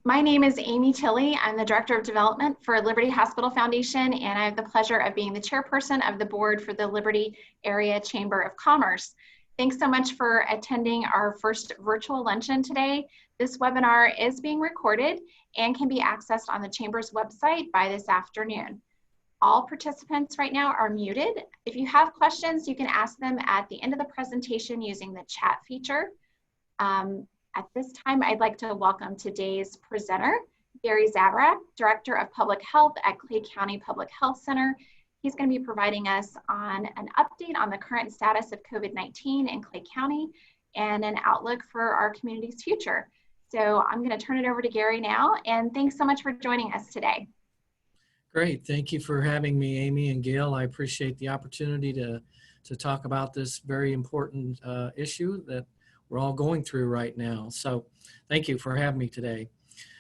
My name is Amy Tilley. I'm the Director of Development for Liberty Hospital Foundation, and I have the pleasure of being the chairperson of the board for the Liberty Area Chamber of Commerce. Thanks so much for attending our first virtual luncheon today. This webinar is being recorded and can be accessed on the Chamber's website by this afternoon. All participants right now are muted. If you have questions, you can ask them at the end of the presentation using the chat feature. At this time, I'd like to welcome today's presenter, Gary Zaborac, Director of Public Health at Clay County Public Health Center. He's going to be providing us on an update on the current status of COVID-19 in Clay County and an outlook for our community's future. So I'm going to turn it over to Gary now, and thanks so much for joining us today. Great. Thank you for having me, Amy and Gail. I appreciate the opportunity to talk about this very important issue that we're all going through right now. So thank you for having me today.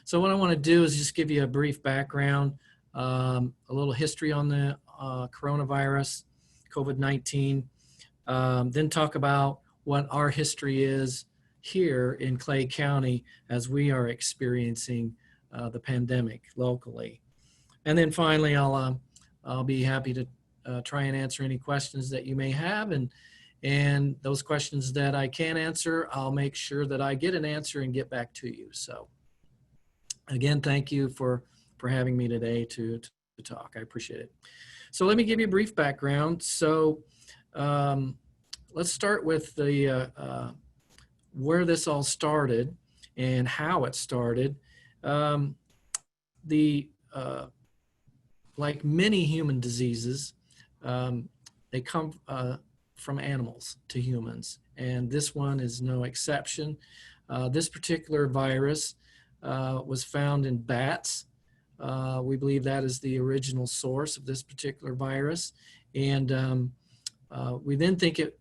So what I want to do is just give you a brief background, a little history on the coronavirus, COVID-19, then talk about what our history is here in Clay County as we are experiencing the pandemic locally. And then finally, I'll be happy to try and answer any questions that you may have, and those questions that I can't answer, I'll make sure that I get an answer and get back to you. So again, thank you for having me today to talk. I appreciate it. So let me give you a brief background. So let's start with the where this all started and how it started. Like many human diseases, they come from animals to humans, and this one is no exception. This particular virus was found in bats. We believe that is the original source of this particular virus, and we then think it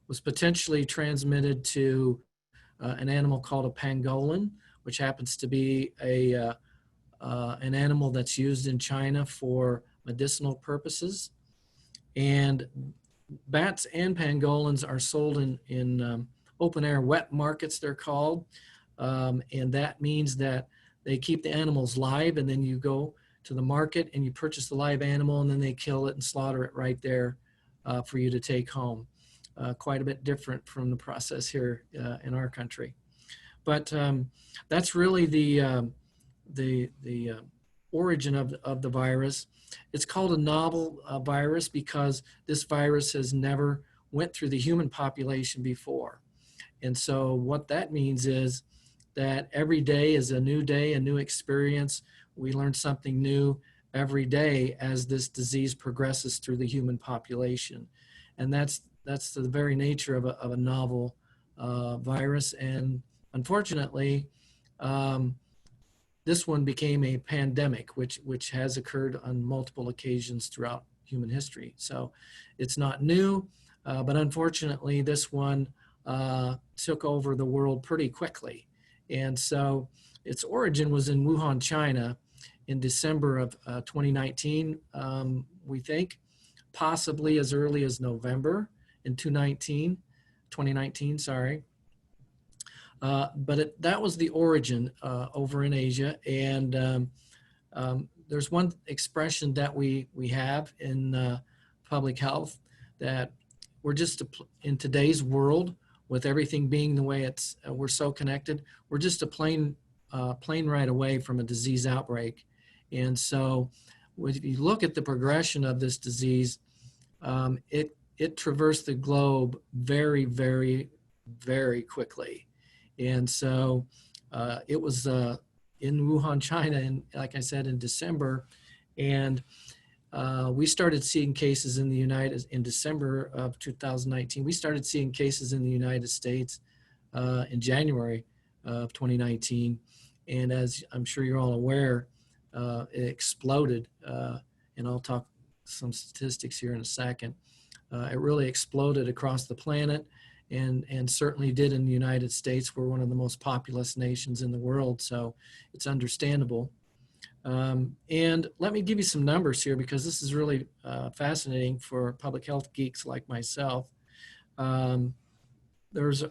was potentially transmitted to an animal called a pangolin, which happens to be an animal that's used in China for medicinal purposes. And bats and pangolins are sold in open air wet markets, they're called. And that means that they keep the animals live, and then you go to the market and you purchase the live animal, and then they kill it and slaughter it right there for you to take home. Quite a bit different from the process here in our country. But that's really the origin of the virus. It's called a novel virus because this virus has never went through the human population before. And so what that means is that every day is a new day, a new experience. We learn something new every day as this disease progresses through the human population. And that's the very nature of a novel virus. And unfortunately, this one became a pandemic, which has occurred on multiple occasions throughout human history. So it's not new, but unfortunately this one took over the world pretty quickly. And so its origin was in Wuhan, China in December of 2019, we think, possibly as early as November in 2019, sorry. But that was the origin over in Asia. And there's one expression that we have in public health that we're just, in today's world, with everything being the way we're so connected, we're just a plane ride away from a disease outbreak. And so if you look at the progression of this disease, it traversed the globe very, very, very quickly. And so it was in Wuhan, China, and like I said, in December. And we started seeing cases in December of 2019. We started seeing cases in the United States in January of 2019. And as I'm sure you're all aware, it exploded. And I'll talk some statistics here in a second. It really exploded across the planet. And certainly did in the United States. We're one of the most populous nations in the world, so it's understandable. And let me give you some numbers here because this is really fascinating for public health geeks like myself. there's,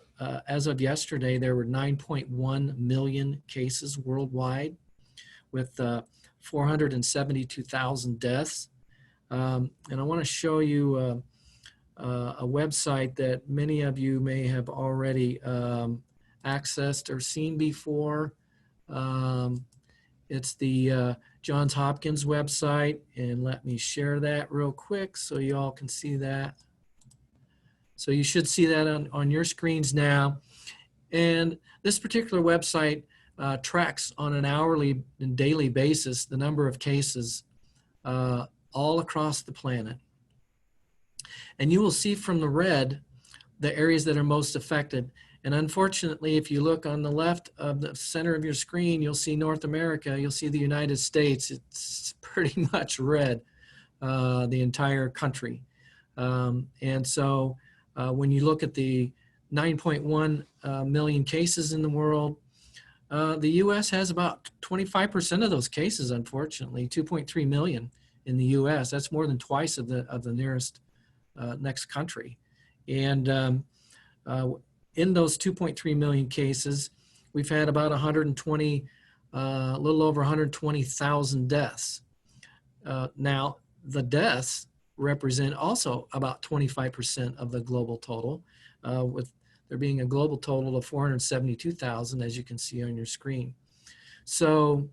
as of yesterday, there were 9.1 million cases worldwide with 472,000 deaths. And I want to show you a website that many of you may have already accessed or seen before. It's the Johns Hopkins website, and let me share that real quick so you all can see that. So you should see that on your screens now. And this particular website tracks on an hourly and daily basis the number of cases all across the planet. And you will see from the red the areas that are most affected. And unfortunately, if you look on the left of the center of your screen, you'll see North America, you'll see the United States. It's pretty much red, the entire country. And so when you look at the 9.1 million cases in the world, the US has about 25% of those cases, unfortunately, 2.3 million in the US. That's more than twice of the nearest next country. And in those 2.3 million cases, we've had about 120, a little over 120,000 deaths. Now, the deaths represent also about 25% of the global total, with there being a global total of 472,000, as you can see on your screen. So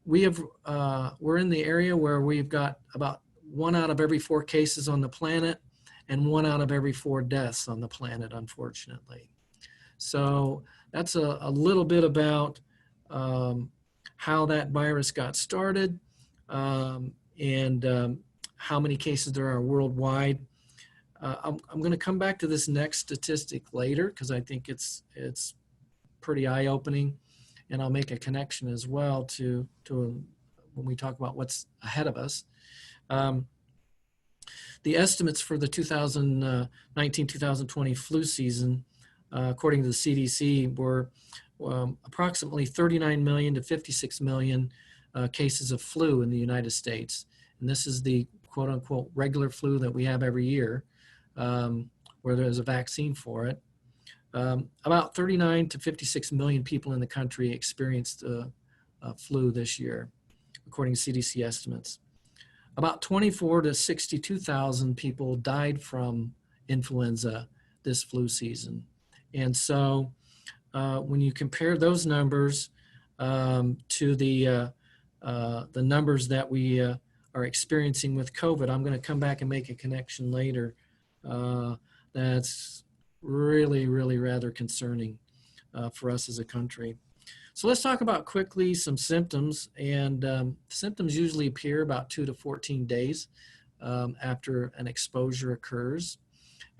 we have, we're in the area where we've got about 1 out of every 4 cases on the planet and 1 out of every 4 deaths on the planet, unfortunately. So that's a little bit about how that virus got started and how many cases there are worldwide. I'm going to come back to this next statistic later because I think it's pretty eye-opening, and I'll make a connection as well to when we talk about what's ahead of us. The estimates for the 2019-2020 flu season, according to the CDC, were approximately 39 million to 56 million cases of flu in the United States. And this is the quote-unquote regular flu that we have every year, where there's a vaccine for it. About 39 to 56 million people in the country experienced flu this year, according to CDC estimates. About 24 to 62,000 people died from influenza this flu season. And so when you compare those numbers to the numbers that we are experiencing with COVID, I'm going to come back and make a connection later. That's really, really rather concerning for us as a country. So let's talk about quickly some symptoms. And symptoms usually appear about 2 to 14 days after an exposure occurs.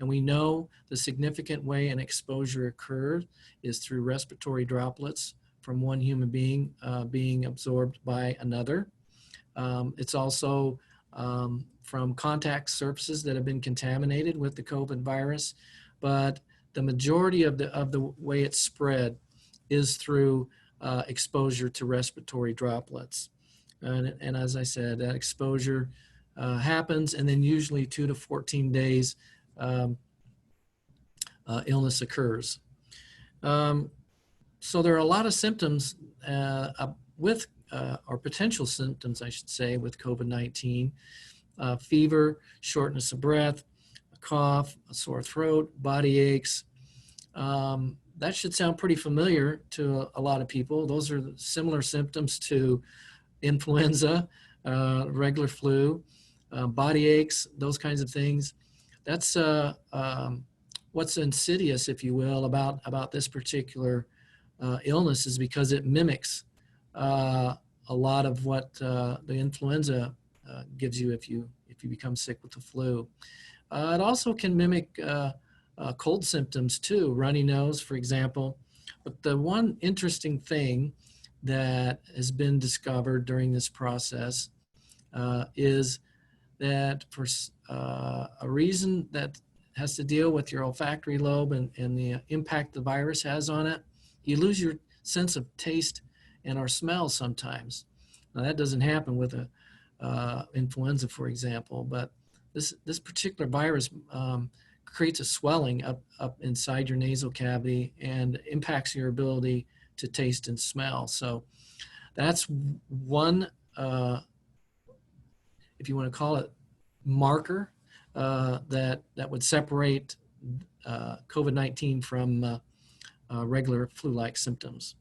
And we know the significant way an exposure occurs is through respiratory droplets from one human being being absorbed by another. It's also from contact surfaces that have been contaminated with the COVID virus, but the majority of the way it's spread is through exposure to respiratory droplets. And as I said, that exposure happens, and then usually 2 to 14 days illness occurs. So there are a lot of symptoms with, or potential symptoms, I should say, with COVID-19. Fever, shortness of breath, a cough, a sore throat, body aches. That should sound pretty familiar to a lot of people. Those are similar symptoms to influenza, regular flu, body aches, those kinds of things. That's what's insidious, if you will, about this particular illness is because it mimics a lot of what the influenza gives you if you become sick with the flu. It also can mimic cold symptoms too, runny nose, for example. But the one interesting thing that has been discovered during this process is that for a reason that has to deal with your olfactory lobe and the impact the virus has on it, you lose your sense of taste and or smell sometimes. Now that doesn't happen with influenza, for example, but this particular virus creates a swelling up inside your nasal cavity and impacts your ability to taste and smell. So that's one, if you want to call it, marker that would separate COVID-19 from regular flu-like symptoms.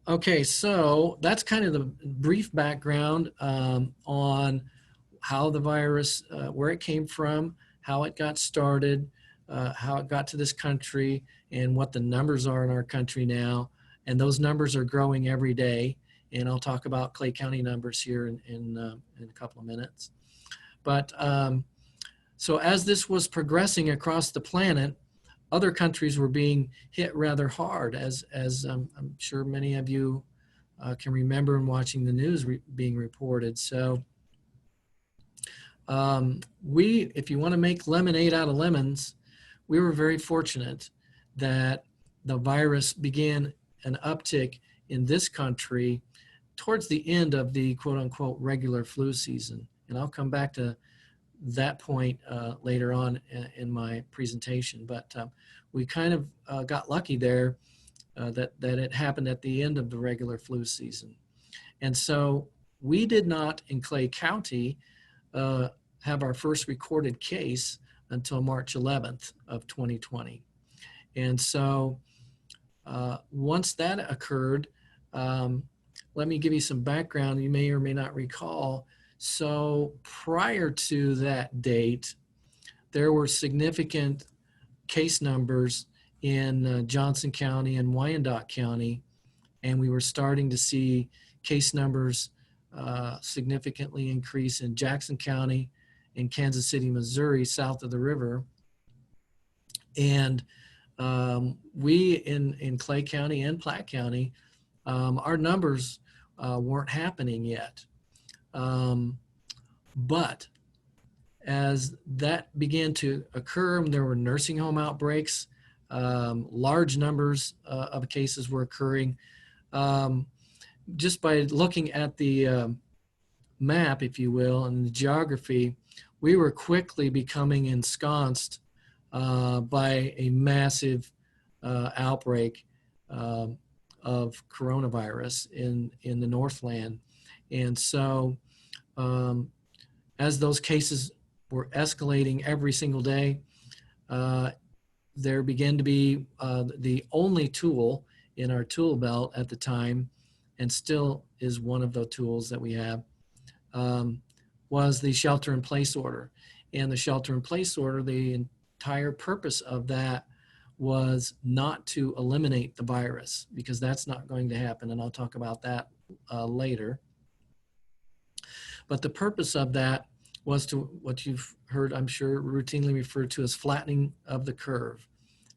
Okay, so that's kind of the brief background on how the virus, where it came from, how it got started, how it got to this country, and what the numbers are in our country now. And those numbers are growing every day. And I'll talk about Clay County numbers here in a couple of minutes. But so as this was progressing across the planet, other countries were being hit rather hard, as I'm sure many of you can remember in watching the news being reported. So if you want to make lemonade out of lemons, we were very fortunate that the virus began an uptick in this country towards the end of the quote unquote regular flu season. And I'll come back to that point later on in my presentation. But we kind of got lucky there that it happened at the end of the regular flu season. And so we did not, in Clay County, have our first recorded case until March 11th of 2020. And so once that occurred, let me give you some background you may or may not recall. So prior to that date, there were significant case numbers in Johnson County and Wyandotte County, and we were starting to see case numbers significantly increase in Jackson County and Kansas City, Missouri, south of the river. And we in Clay County and Platte County, our numbers weren't happening yet. But as that began to occur, there were nursing home outbreaks, large numbers of cases were occurring. Just by looking at the map, if you will, and the geography, we were quickly becoming ensconced by a massive outbreak of coronavirus in the Northland. And so as those cases were escalating every single day, there began to be the only tool in our tool belt at the time, and still is one of the tools that we have, was the shelter-in-place order. And the shelter-in-place order, the entire purpose of that was not to eliminate the virus, because that's not going to happen, and I'll talk about that later. But the purpose of that was to what you've heard, I'm sure, routinely referred to as flattening of the curve.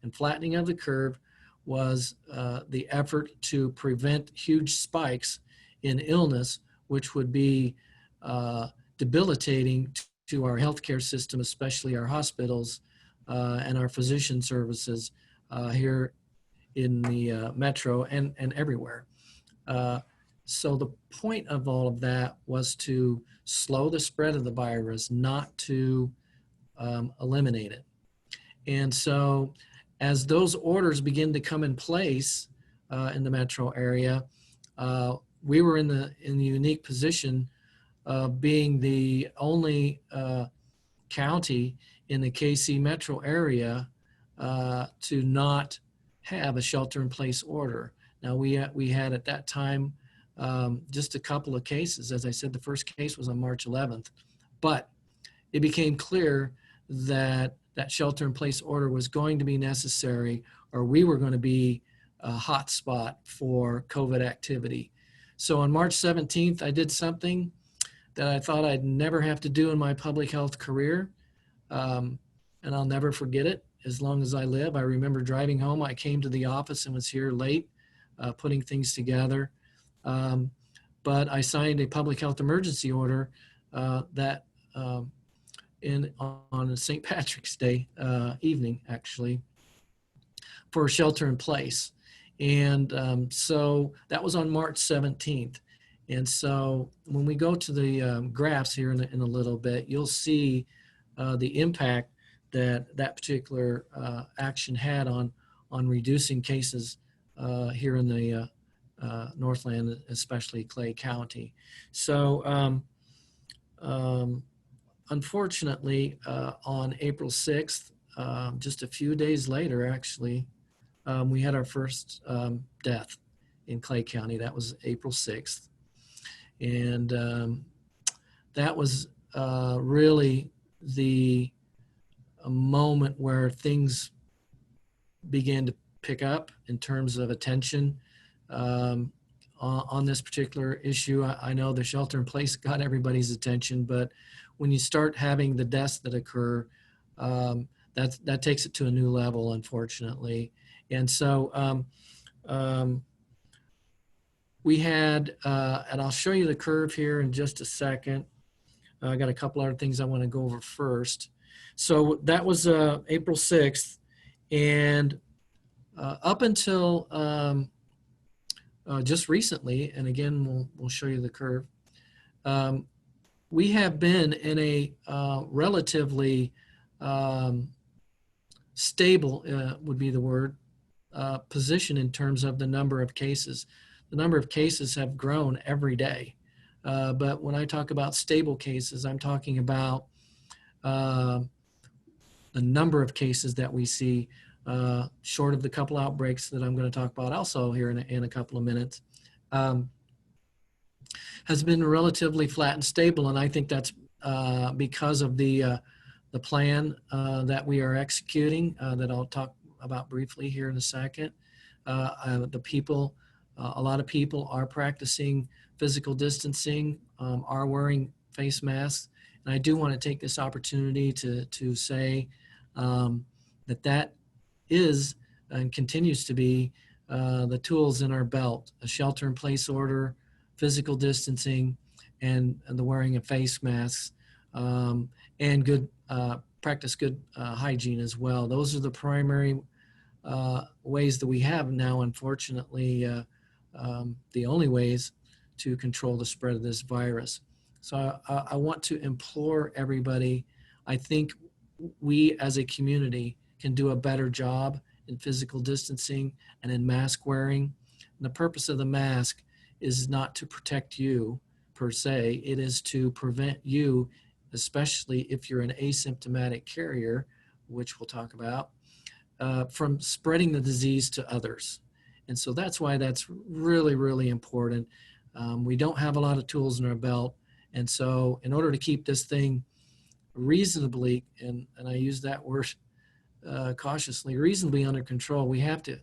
And flattening of the curve was the effort to prevent huge spikes in illness, which would be debilitating to our healthcare system, especially our hospitals and our physician services here in the metro and everywhere. So the point of all of that was to slow the spread of the virus, not to eliminate it. And so as those orders begin to come in place in the metro area, we were in the unique position of being the only county in the KC metro area to not have a shelter-in-place order. Now we had at that time just a couple of cases. As I said, the first case was on March 11th, but it became clear that that shelter-in-place order was going to be necessary, or we were going to be a hot spot for COVID activity. So on March 17th, I did something that I thought I'd never have to do in my public health career, and I'll never forget it as long as I live. I remember driving home. I came to the office and was here late, putting things together. But I signed a public health emergency order that on St. Patrick's Day evening, actually, for shelter in place. And so that was on March 17th. And so when we go to the graphs here in a little bit, you'll see the impact that that particular action had on reducing cases here in the Northland, especially Clay County. So unfortunately, on April 6th, just a few days later, actually, we had our first death in Clay County. That was April 6th. And that was really the a moment where things began to pick up in terms of attention on this particular issue. I know the shelter in place got everybody's attention, but when you start having the deaths that occur, that takes it to a new level, unfortunately. And so we had, and I'll show you the curve here in just a second. I got a couple other things I want to go over first. So that was April 6th, and up until just recently, and again, we'll show you the curve, we have been in a relatively stable, would be the word, position in terms of the number of cases. The number of cases have grown every day. But when I talk about stable cases, I'm talking about the number of cases that we see, short of the couple outbreaks that I'm going to talk about also here in a couple of minutes, has been relatively flat and stable. And I think that's because of the plan that we are executing that I'll talk about briefly here in a second. The people, a lot of people are practicing physical distancing, are wearing face masks. And I do want to take this opportunity to say that is and continues to be the tools in our belt: a shelter-in-place order, physical distancing, and the wearing of face masks, and good practice good hygiene as well. Those are the primary ways that we have now, unfortunately, the only ways to control the spread of this virus. So I want to implore everybody. I think we as a community can do a better job in physical distancing and in mask wearing. And the purpose of the mask is not to protect you per se. It is to prevent you, especially if you're an asymptomatic carrier, which we'll talk about, from spreading the disease to others. And so that's why that's really, really important. We don't have a lot of tools in our belt. And so in order to keep this thing reasonably, and I use that word cautiously, reasonably under control, we have to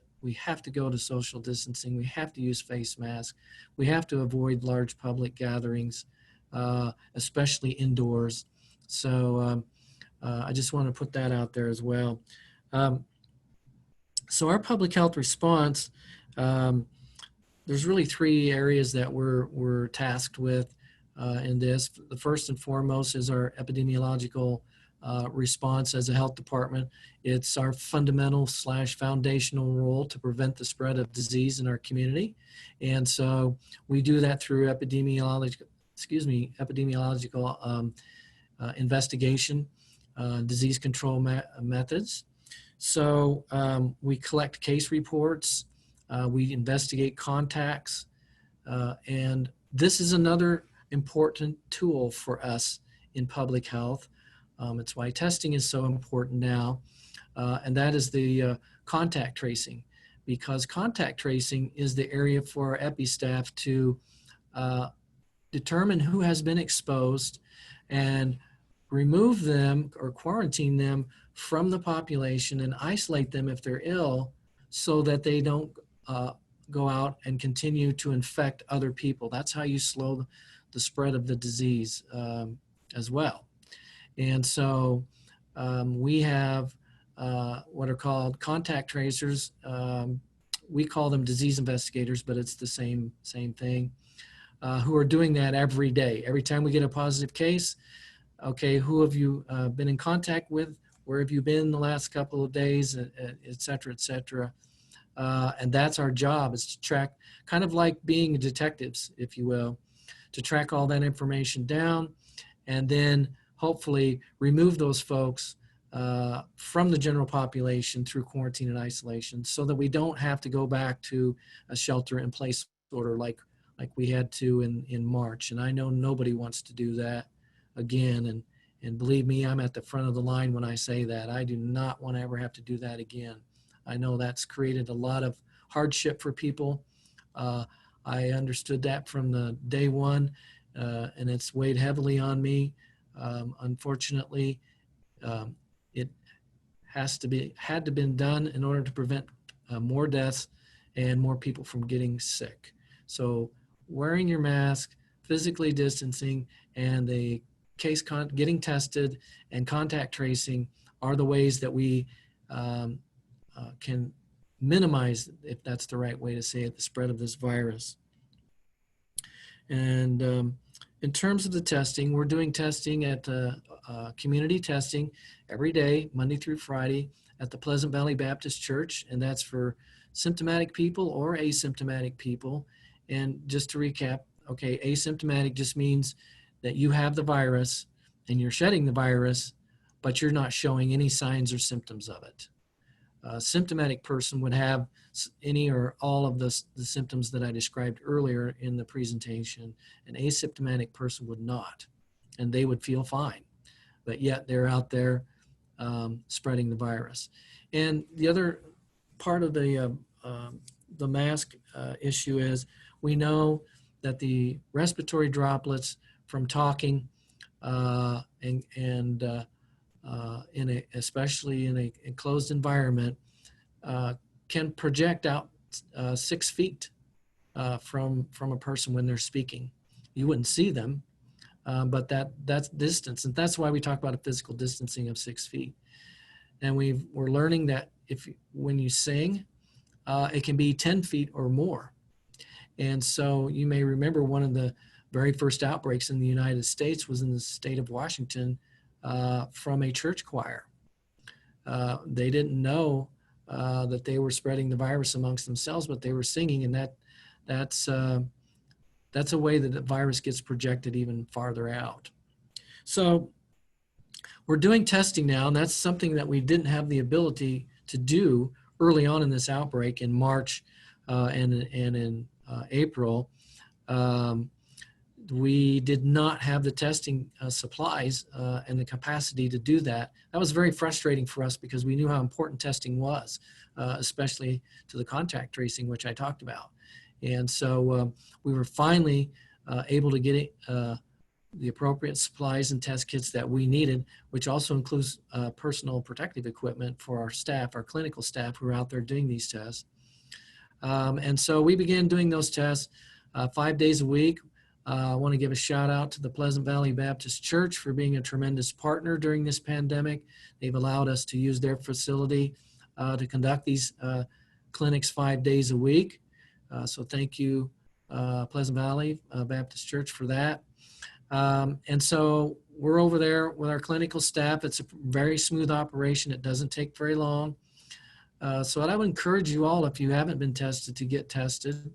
go to social distancing. We have to use face masks. We have to avoid large public gatherings, especially indoors. So I just want to put that out there as well. So our public health response, there's really three areas that we're tasked with in this. The first and foremost is our epidemiological response as a health department. It's our fundamental / foundational role to prevent the spread of disease in our community. And so we do that through epidemiological investigation, disease control methods. So we collect case reports, we investigate contacts, and this is another important tool for us in public health. It's why testing is so important now, and that is the contact tracing, because contact tracing is the area for our epi staff to determine who has been exposed and remove them or quarantine them from the population and isolate them if they're ill, so that they don't go out and continue to infect other people. That's how you slow the spread of the disease as well. And so we have what are called contact tracers. We call them disease investigators, but it's the same thing, who are doing that every day. Every time we get a positive case, okay, who have you been in contact with? Where have you been the last couple of days, et cetera, et cetera. And that's our job, is to track, kind of like being detectives, if you will, to track all that information down and then hopefully remove those folks from the general population through quarantine and isolation, so that we don't have to go back to a shelter-in-place order like we had to in March. And I know nobody wants to do that again. And believe me, I'm at the front of the line when I say that. I do not want to ever have to do that again. I know that's created a lot of hardship for people. I understood that from the day one, and it's weighed heavily on me. Unfortunately, it had to been done in order to prevent more deaths and more people from getting sick. So wearing your mask, physically distancing, and the getting tested and contact tracing are the ways that we can minimize, if that's the right way to say it, the spread of this virus. And in terms of the testing, we're doing testing at community testing every day, Monday through Friday, at the Pleasant Valley Baptist Church, and that's for symptomatic people or asymptomatic people. And just to recap, okay, asymptomatic just means that you have the virus and you're shedding the virus, but you're not showing any signs or symptoms of it. A symptomatic person would have any or all of the symptoms that I described earlier in the presentation. An asymptomatic person would not, and they would feel fine, but yet they're out there spreading the virus. And the other part of the mask issue is we know that the respiratory droplets from talking especially in a enclosed environment can project out 6 feet from a person when they're speaking. You wouldn't see them, but that's distance, and that's why we talk about a physical distancing of 6 feet. And we're learning that when you sing, it can be 10 feet or more. And so you may remember one of the very first outbreaks in the United States was in the state of Washington from a church choir. They didn't know that they were spreading the virus amongst themselves, but they were singing, and that's a way that the virus gets projected even farther out. So we're doing testing now, and that's something that we didn't have the ability to do early on in this outbreak in March and in April. We did not have the testing supplies and the capacity to do that. That was very frustrating for us because we knew how important testing was, especially to the contact tracing, which I talked about. And so we were finally able to get the appropriate supplies and test kits that we needed, which also includes personal protective equipment for our staff, our clinical staff who are out there doing these tests. And so we began doing those tests 5 days a week. I want to give a shout out to the Pleasant Valley Baptist Church for being a tremendous partner during this pandemic. They've allowed us to use their facility to conduct these clinics 5 days a week. So thank you, Pleasant Valley Baptist Church, for that. And so we're over there with our clinical staff. It's a very smooth operation. It doesn't take very long. So I would encourage you all, if you haven't been tested, to get tested.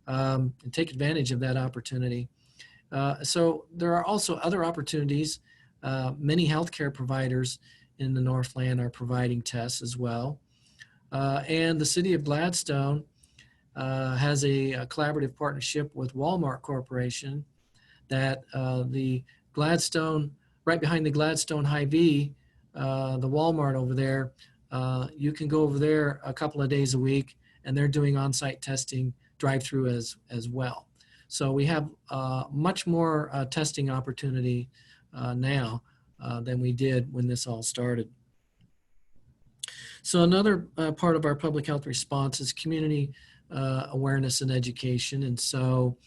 And take advantage of that opportunity. So there are also other opportunities. Many healthcare providers in the Northland are providing tests as well. And the city of Gladstone has a collaborative partnership with Walmart Corporation that the Gladstone, right behind the Gladstone Hy-Vee, the Walmart over there, you can go over there a couple of days a week, and they're doing on-site testing drive-through as well. So we have much more testing opportunity now than we did when this all started. So another part of our public health response is community awareness and education. And so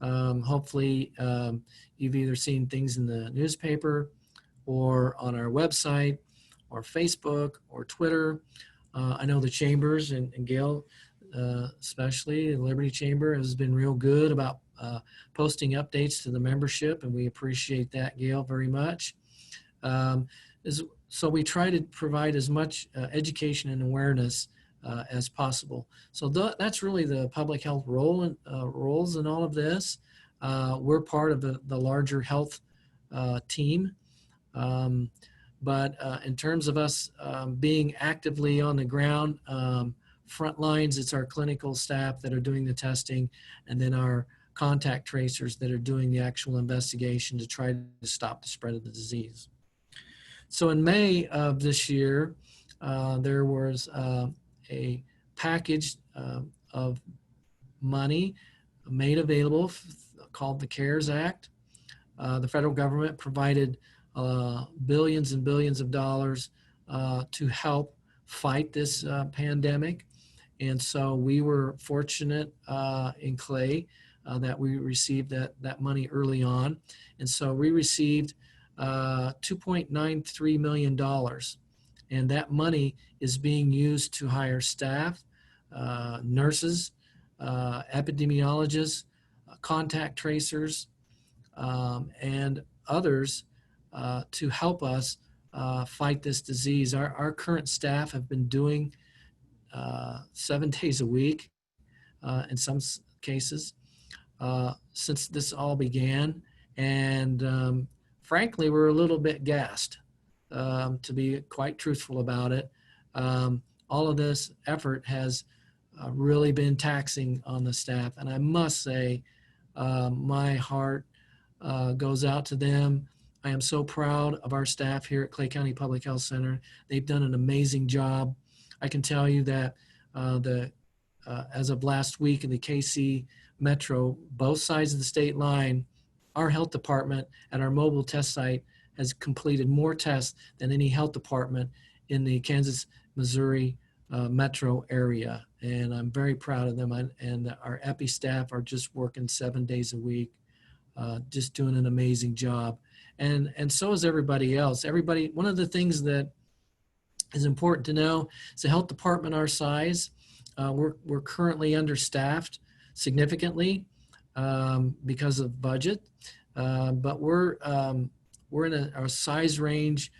hopefully you've either seen things in the newspaper or on our website or Facebook or Twitter. I know the chambers and Gail, especially the Liberty Chamber, has been real good about posting updates to the membership, and we appreciate that, Gail, very much. So we try to provide as much education and awareness as possible. So that's really the public health roles in all of this. We're part of the larger health team But in terms of us being actively on the ground, front lines, it's our clinical staff that are doing the testing, and then our contact tracers that are doing the actual investigation to try to stop the spread of the disease. So in May of this year, there was a package of money made available called the CARES Act. The federal government provided billions and billions of dollars to help fight this pandemic. And so we were fortunate in Clay that we received that money early on. And so we received $2.93 million. And that money is being used to hire staff, nurses, epidemiologists, contact tracers, and others to help us fight this disease. Our current staff have been doing 7 days a week in some cases since this all began. And frankly, we're a little bit gassed, to be quite truthful about it. All of this effort has really been taxing on the staff. And I must say, my heart goes out to them. I am so proud of our staff here at Clay County Public Health Center. They've done an amazing job. I can tell you that as of last week in the KC Metro, both sides of the state line, our health department at our mobile test site has completed more tests than any health department in the Kansas, Missouri metro area. And I'm very proud of them. And our epi staff are just working 7 days a week, just doing an amazing job. And so is everybody else. One of the things that is important to know is the health department our size, we're currently understaffed significantly because of budget, but we're in a size range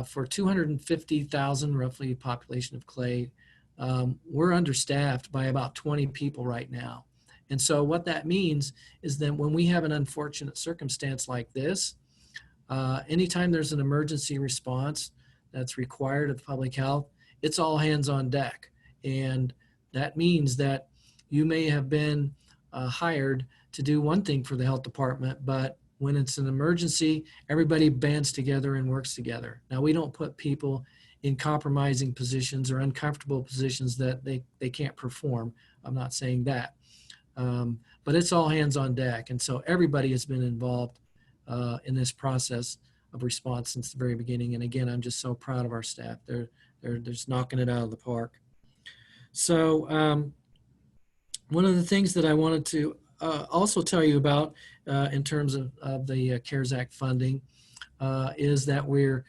for 250,000 roughly population of Clay. We're understaffed by about 20 people right now. And so what that means is that when we have an unfortunate circumstance like this, anytime there's an emergency response that's required of public health, it's all hands on deck. And that means that you may have been hired to do one thing for the health department, but when it's an emergency, everybody bands together and works together. Now, we don't put people in compromising positions or uncomfortable positions that they can't perform. I'm not saying that. But it's all hands on deck. And so everybody has been involved in this process of response since the very beginning. And again, I'm just so proud of our staff. They're just knocking it out of the park. So one of the things that I wanted to also tell you about in terms of the CARES Act funding is that we're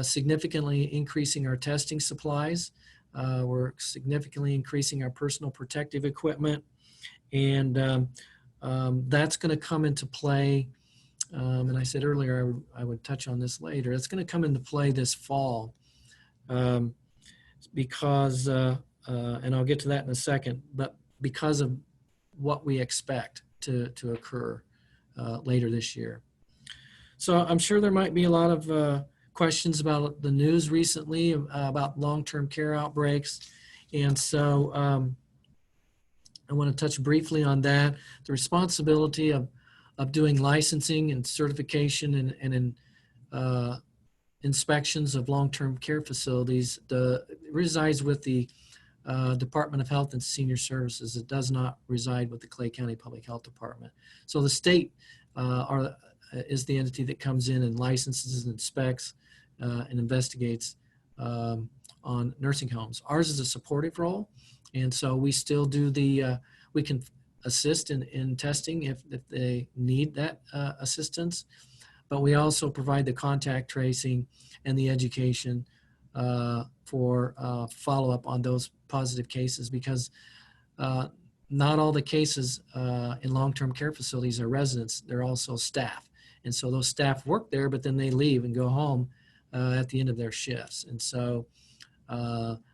significantly increasing our testing supplies. We're significantly increasing our personal protective equipment. And that's going to come into play. And I said earlier I would touch on this later. It's going to come into play this fall because, and I'll get to that in a second, but because of what we expect to occur later this year. So I'm sure there might be a lot of questions about the news recently about long-term care outbreaks. And so I want to touch briefly on that. The responsibility of doing licensing and certification and inspections of long-term care facilities resides with the Department of Health and Senior Services. It does not reside with the Clay County Public Health Department. So the state is the entity that comes in and licenses and inspects and investigates on nursing homes. Ours is a supportive role. And so we still do we can assist in testing if they need that assistance, but we also provide the contact tracing and the education for follow-up on those positive cases, because not all the cases in long-term care facilities are residents, they're also staff. And so those staff work there, but then they leave and go home at the end of their shifts. And so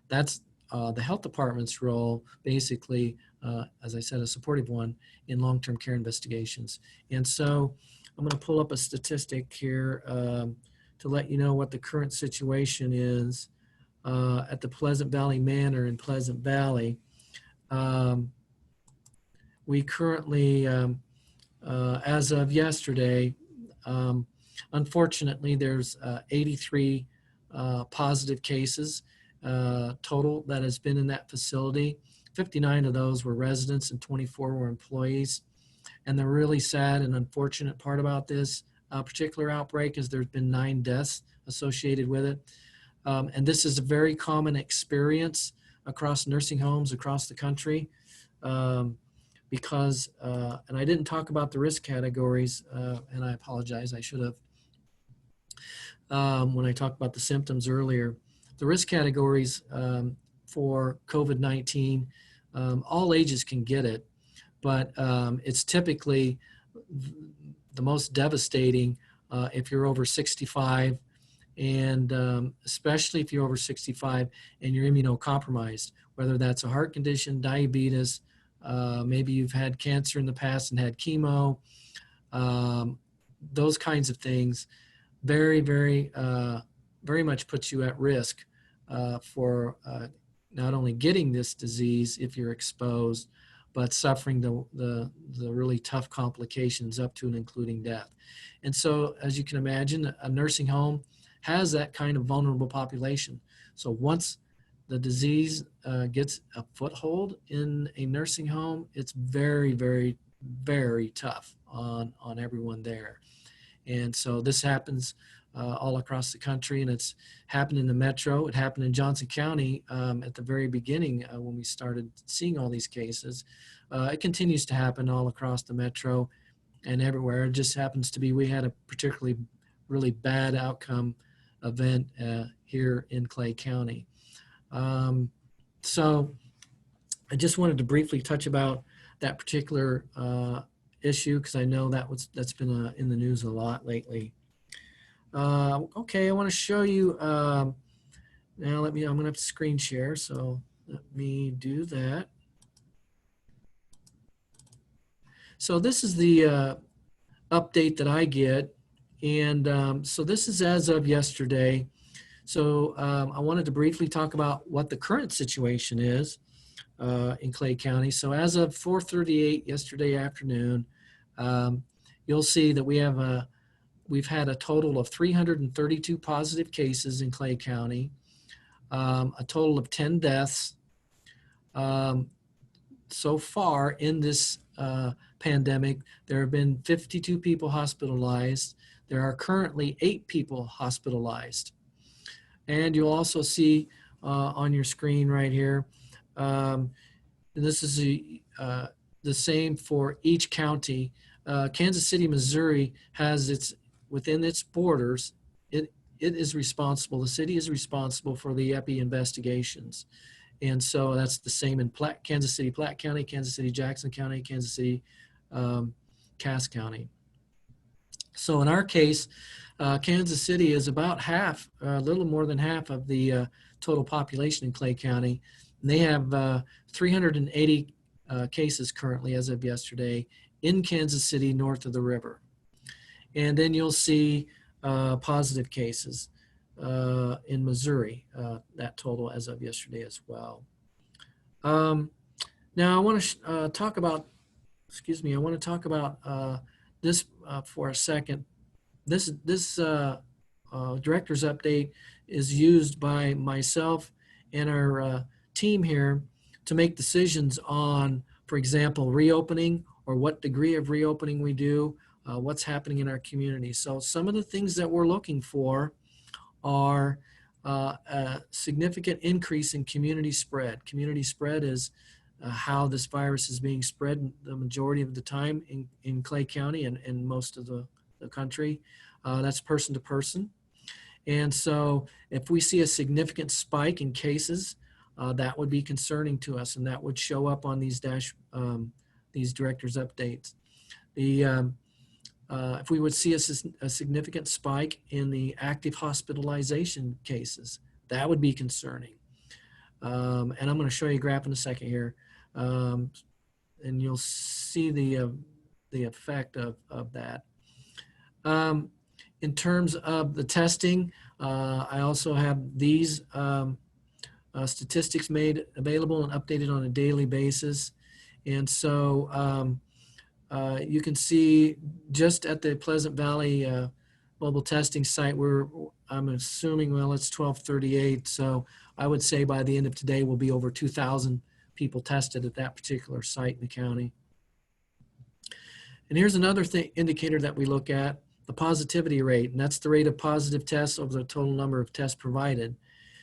that's the health department's role, basically, as I said, a supportive one in long-term care investigations. And so I'm going to pull up a statistic here to let you know what the current situation is at the Pleasant Valley Manor in Pleasant Valley. We currently, as of yesterday, unfortunately, there's 83 positive cases total that has been in that facility. 59 of those were residents and 24 were employees. And the really sad and unfortunate part about this particular outbreak is there's been 9 deaths associated with it. And this is a very common experience across nursing homes across the country. Because, and I didn't talk about the risk categories, and I apologize, I should have, when I talked about the symptoms earlier. The risk categories for COVID-19, all ages can get it, but it's typically the most devastating if you're over 65, and especially if you're over 65 and you're immunocompromised, whether that's a heart condition, diabetes, maybe you've had cancer in the past and had chemo, those kinds of things very, very, very much puts you at risk for not only getting this disease if you're exposed, but suffering the really tough complications up to and including death. And so, as you can imagine, a nursing home has that kind of vulnerable population. So once the disease gets a foothold in a nursing home, it's very, very, very tough on everyone there. And so this happens all across the country, and it's happened in the metro. It happened in Johnson County at the very beginning when we started seeing all these cases. It continues to happen all across the metro and everywhere. It just happens to be we had a particularly really bad outcome event here in Clay County. So I just wanted to briefly touch about that particular issue because I know that's been in the news a lot lately. Okay, I want to show you, now I'm going to have to screen share, so let me do that. So this is the update that I get, and so this is as of yesterday. So I wanted to briefly talk about what the current situation is in Clay County. So as of 4:38 yesterday afternoon, you'll see that we've had a total of 332 positive cases in Clay County, a total of 10 deaths. So far in this pandemic, there have been 52 people hospitalized. There are currently 8 people hospitalized. And you'll also see on your screen right here, this is the same for each county. Kansas City, Missouri has within its borders, it is responsible, the city is responsible for the epi investigations. And so that's the same in Kansas City, Platte County, Kansas City, Jackson County, Kansas City, Cass County. So in our case, Kansas City is about half, a little more than half of the total population in Clay County. And they have 380 cases currently as of yesterday in Kansas City, north of the river. And then you'll see positive cases in Missouri, that total as of yesterday as well. Now I want to talk about, I want to talk about this for a second. This director's update is used by myself and our team here to make decisions on, for example, reopening or what degree of reopening we do, what's happening in our community. So some of the things that we're looking for are a significant increase in community spread. Community spread is how this virus is being spread the majority of the time in Clay County and most of the country. That's person to person. And so if we see a significant spike in cases, that would be concerning to us, and that would show up on these director's updates. If we would see a significant spike in the active hospitalization cases, that would be concerning. And I'm going to show you a graph in a second here, and you'll see the effect of that. In terms of the testing, I also have these statistics made available and updated on a daily basis. And so you can see just at the Pleasant Valley mobile testing site, I'm assuming, well, it's 12:38. So I would say by the end of today, we'll be over 2,000 people tested at that particular site in the county. And here's another indicator that we look at, the positivity rate, and that's the rate of positive tests over the total number of tests provided.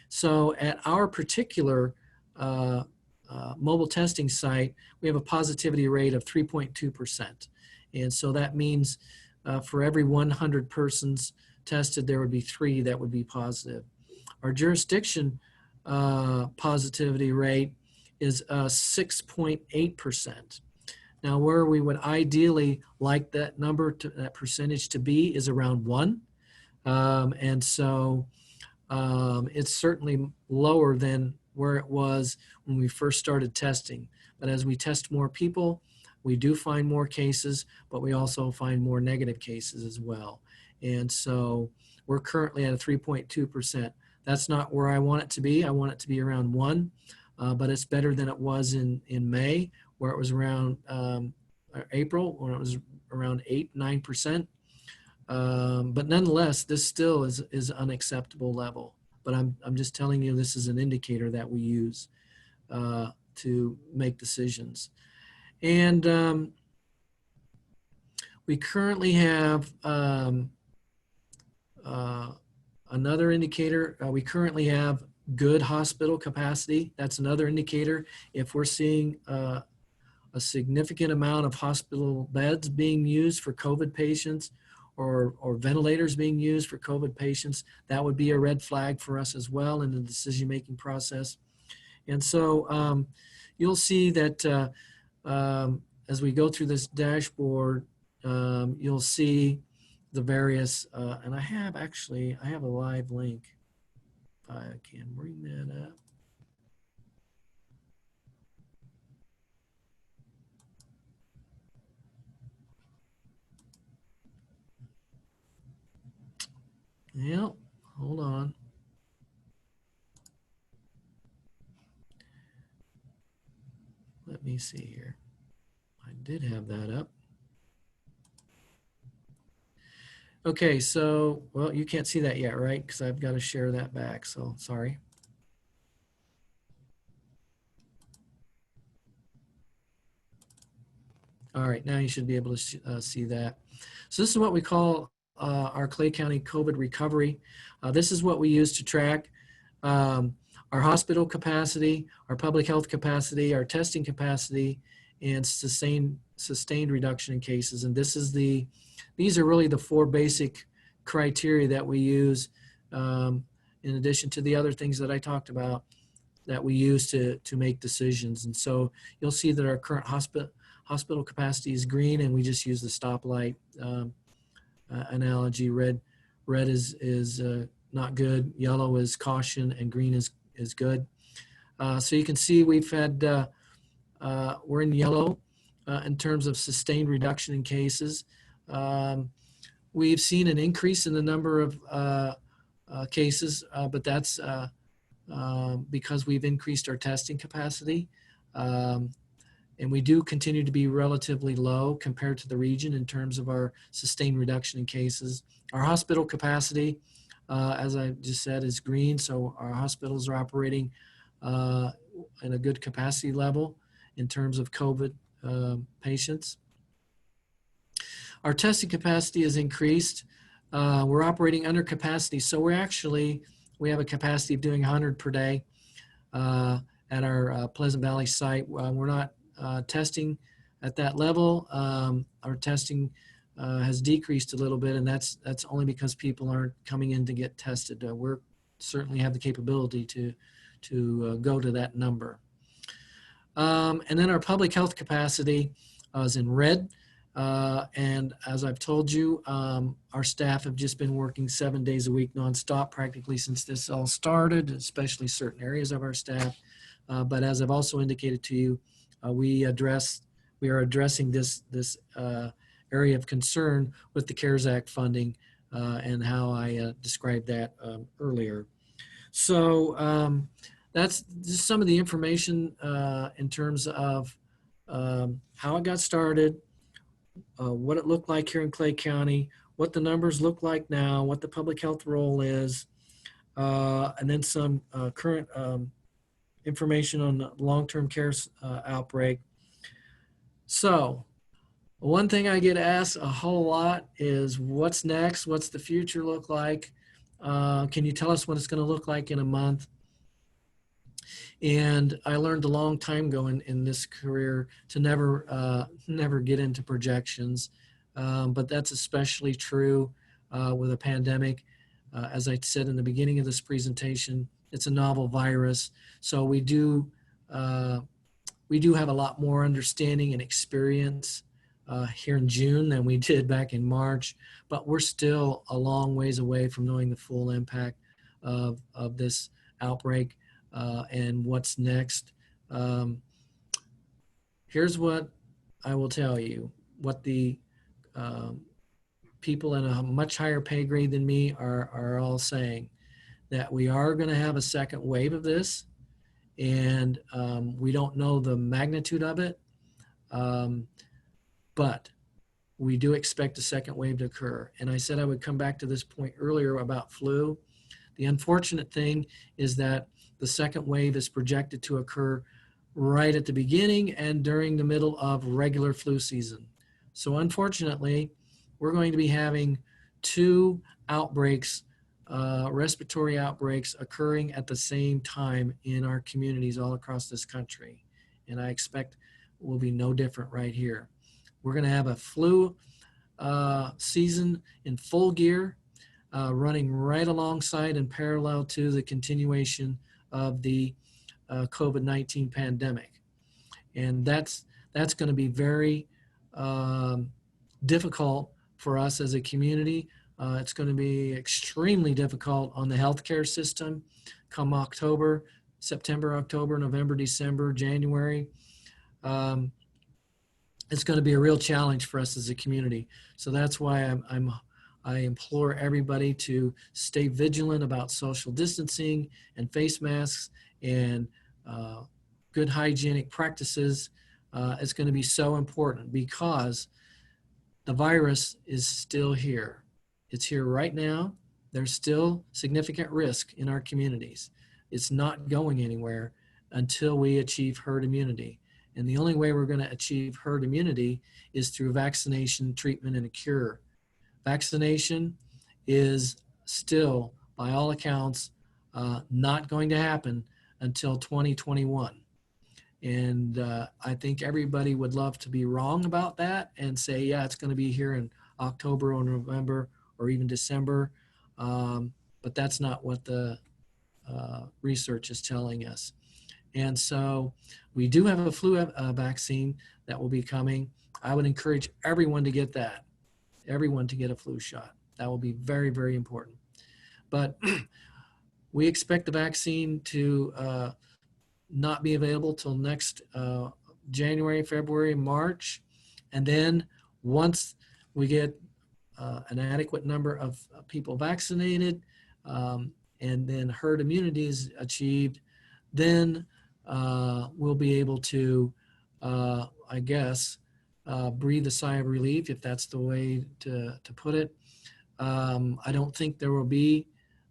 So at our particular mobile testing site, we have a positivity rate of 3.2%. And so that means for every 100 persons tested, there would be 3 that would be positive. Our jurisdiction positivity rate is 6.8%. Now, where we would ideally like that number, that percentage to be, is around 1. And so it's certainly lower than where it was when we first started testing. But as we test more people, we do find more cases, but we also find more negative cases as well. And so we're currently at a 3.2%. That's not where I want it to be. I want it to be around 1, but it's better than it was in May, where it was around April, when it was around 8-9%. But nonetheless, this still is unacceptable level. But I'm just telling you, this is an indicator that we use to make decisions. And we currently have another indicator. We currently have good hospital capacity. That's another indicator. If we're seeing a significant amount of hospital beds being used for COVID patients, or ventilators being used for COVID patients, that would be a red flag for us as well in the decision-making process. And so you'll see that as we go through this dashboard, you'll see the various, and I have a live link. If I can bring that up. Yeah, hold on. Let me see here. I did have that up. Okay, so, well, you can't see that yet, right? Because I've got to share that back, so sorry. All right, now you should be able to see that. So this is what we call our Clay County COVID recovery. This is what we use to track our hospital capacity, our public health capacity, our testing capacity, and sustained reduction in cases. And these are really the 4 basic criteria that we use, in addition to the other things that I talked about, that we use to make decisions. And so you'll see that our current hospital capacity is green, and we just use the stoplight analogy. Red is not good, yellow is caution, and green is good. So you can see we've had, we're in yellow in terms of sustained reduction in cases. We've seen an increase in the number of cases, but that's because we've increased our testing capacity. And we do continue to be relatively low compared to the region in terms of our sustained reduction in cases. Our hospital capacity, as I just said, is green. So our hospitals are operating in a good capacity level in terms of COVID patients. Our testing capacity has increased. We're operating under capacity. So we have a capacity of doing 100 per day at our Pleasant Valley site. We're not testing at that level. Our testing has decreased a little bit, and that's only because people aren't coming in to get tested. We're certainly have the capability to go to that number. And then our public health capacity is in red. And as I've told you, our staff have just been working 7 days a week nonstop practically since this all started, especially certain areas of our staff. But as I've also indicated to you, we are addressing this area of concern with the CARES Act funding and how I described that earlier. So that's just some of the information in terms of how it got started, what it looked like here in Clay County, what the numbers look like now, what the public health role is, and then some current information on the long-term care outbreak. So one thing I get asked a whole lot is what's next? What's the future look like? Can you tell us what it's going to look like in a month? And I learned a long time ago in this career to never get into projections. But that's especially true with a pandemic. As I said in the beginning of this presentation, it's a novel virus. So we do have a lot more understanding and experience here in June than we did back in March, but we're still a long ways away from knowing the full impact of this outbreak and what's next. Here's what I will tell you, what the people in a much higher pay grade than me are all saying, that we are going to have a second wave of this, and we don't know the magnitude of it, but we do expect a second wave to occur. And I said I would come back to this point earlier about flu. The unfortunate thing is that the second wave is projected to occur right at the beginning and during the middle of regular flu season. So unfortunately, we're going to be having two outbreaks, respiratory outbreaks occurring at the same time in our communities all across this country. And I expect will be no different right here. We're going to have a flu season in full gear, running right alongside and parallel to the continuation of the COVID-19 pandemic. And that's going to be very difficult for us as a community. It's going to be extremely difficult on the healthcare system come September, October, November, December, January. It's going to be a real challenge for us as a community. So that's why I implore everybody to stay vigilant about social distancing and face masks and good hygienic practices. It's going to be so important because the virus is still here. It's here right now. There's still significant risk in our communities. It's not going anywhere until we achieve herd immunity. And the only way we're going to achieve herd immunity is through vaccination, treatment, and a cure. Vaccination is still, by all accounts, not going to happen until 2021. And I think everybody would love to be wrong about that and say, yeah, it's going to be here in October or November or even December. But that's not what the research is telling us. And so we do have a flu vaccine that will be coming. I would encourage everyone to get that, everyone to get a flu shot. That will be very, very important. But we expect the vaccine to not be available till next January, February, March. And then once we get an adequate number of people vaccinated and then herd immunity is achieved, then we'll be able to, I guess, breathe a sigh of relief, if that's the way to put it. I don't think there will be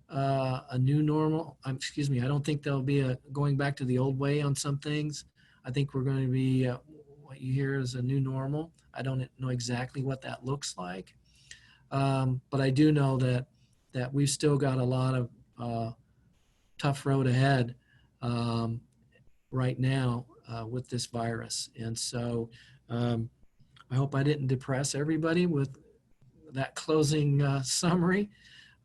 a new normal. I don't think there'll be a going back to the old way on some things. I think we're going to be what you hear is a new normal. I don't know exactly what that looks like, but I do know that we've still got a lot of tough road ahead right now with this virus. And so I hope I didn't depress everybody with that closing summary.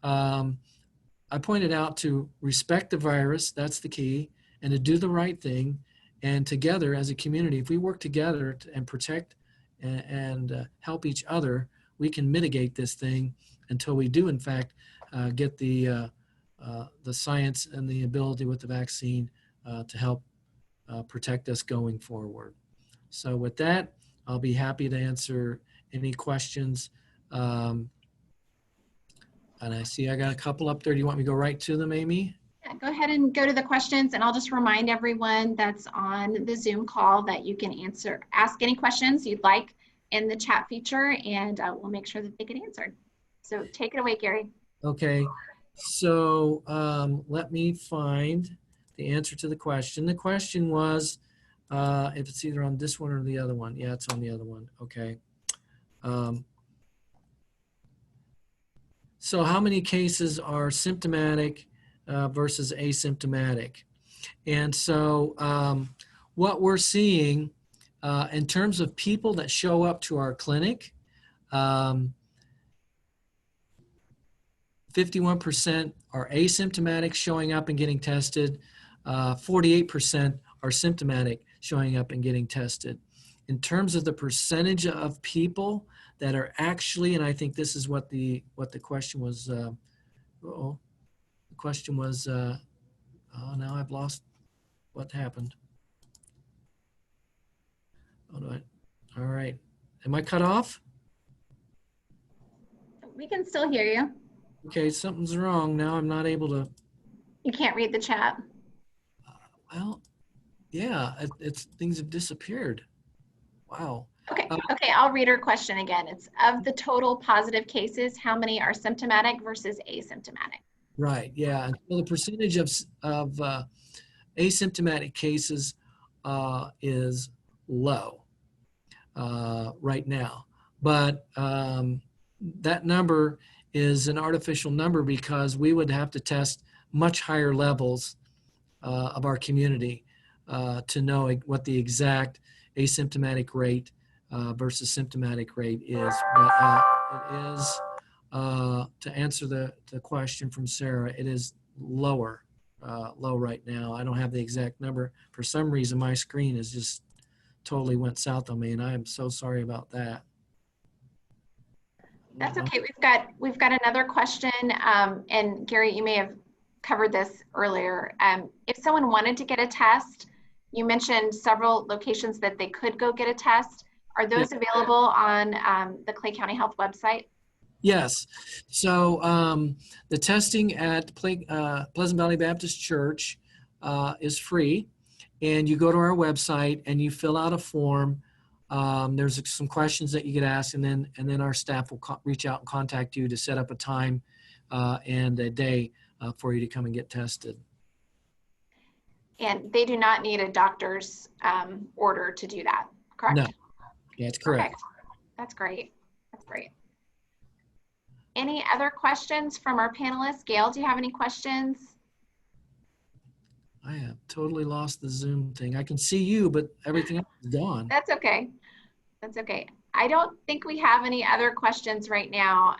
I pointed out to respect the virus, that's the key, and to do the right thing. And together as a community, if we work together and protect and help each other, we can mitigate this thing until we do, in fact, get the science and the ability with the vaccine to help protect us going forward. So with that, I'll be happy to answer any questions And I see I got a couple up there. Do you want me to go right to them, Amy? Yeah, go ahead and go to the questions, and I'll just remind everyone that's on the Zoom call that you can ask any questions you'd like in the chat feature, and we'll make sure that they get answered. So take it away, Gary. Okay, so let me find the answer to the question. The question was, if it's either on this one or the other one. Yeah, it's on the other one. Okay. So how many cases are symptomatic versus asymptomatic? And so what we're seeing in terms of people that show up to our clinic, 51% are asymptomatic showing up and getting tested. 48% are symptomatic showing up and getting tested. In terms of the percentage of people that are actually, and I think this is what the question was, the question was, oh, now I've lost what happened. All right. Am I cut off? We can still hear you. Okay, something's wrong. Now I'm not able to. You can't read the chat. Well, yeah, things have disappeared. Wow. Okay, I'll read her question again. It's of the total positive cases, how many are symptomatic versus asymptomatic? Right, yeah. Well, the percentage of asymptomatic cases is low right now. But that number is an artificial number because we would have to test much higher levels of our community to know what the exact asymptomatic rate versus symptomatic rate is. But it is, to answer the question from Sarah, it is low right now. I don't have the exact number. For some reason, my screen is just totally went south on me, and I am so sorry about that. That's okay. We've got another question, and Gary, you may have covered this earlier. If someone wanted to get a test, you mentioned several locations that they could go get a test. Are those available on the Clay County Health website? Yes. So the testing at Pleasant Valley Baptist Church is free, and you go to our website and you fill out a form. There's some questions that you get asked, and then our staff will reach out and contact you to set up a time and a day for you to come and get tested. And they do not need a doctor's order to do that, correct? No, that's correct. Perfect. That's great. That's great. Any other questions from our panelists? Gail, do you have any questions? I have totally lost the Zoom thing. I can see you, but everything else is gone. That's okay. That's okay. I don't think we have any other questions right now.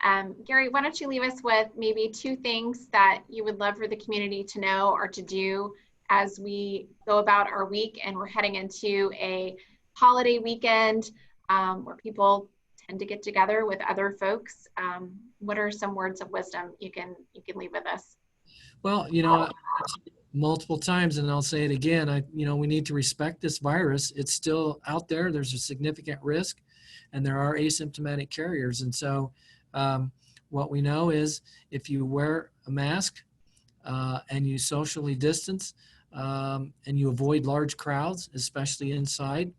Gary, why don't you leave us with maybe 2 things that you would love for the community to know or to do as we go about our week and we're heading into a holiday weekend where people tend to get together with other folks. What are some words of wisdom you can leave with us? Well, multiple times, and I'll say it again, we need to respect this virus. It's still out there. There's a significant risk, and there are asymptomatic carriers. And so what we know is if you wear a mask and you socially distance and you avoid large crowds, especially inside,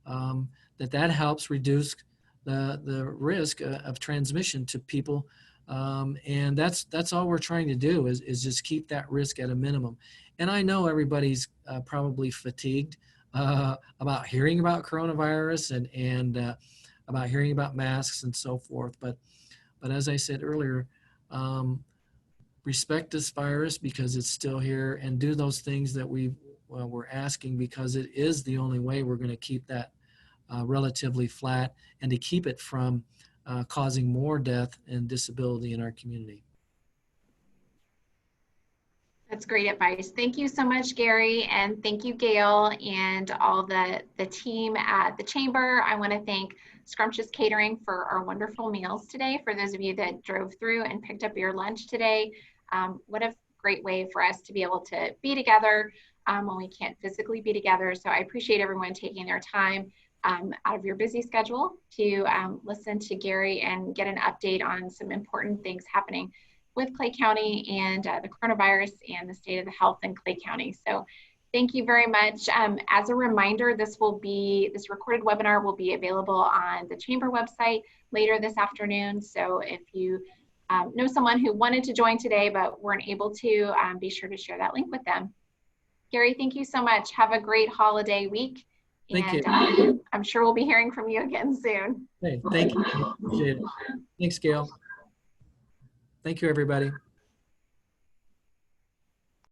that helps reduce the risk of transmission to people. And that's all we're trying to do is just keep that risk at a minimum. And I know everybody's probably fatigued about hearing about coronavirus and about hearing about masks and so forth. But as I said earlier, respect this virus because it's still here, and do those things that we're asking, because it is the only way we're going to keep that relatively flat and to keep it from causing more death and disability in our community. That's great advice. Thank you so much, Gary, and thank you, Gail, and all the team at the Chamber. I want to thank Scrumptious Catering for our wonderful meals today. For those of you that drove through and picked up your lunch today, what a great way for us to be able to be together when we can't physically be together. So I appreciate everyone taking their time out of your busy schedule to listen to Gary and get an update on some important things happening with Clay County and the coronavirus and the state of the health in Clay County. So thank you very much. As a reminder, this recorded webinar will be available on the Chamber website later this afternoon. So if you know someone who wanted to join today but weren't able to, be sure to share that link with them. Gary, thank you so much. Have a great holiday week. Thank you. I'm sure we'll be hearing from you again soon. Hey, thank you. Appreciate it. Thanks, Gail. Thank you, everybody.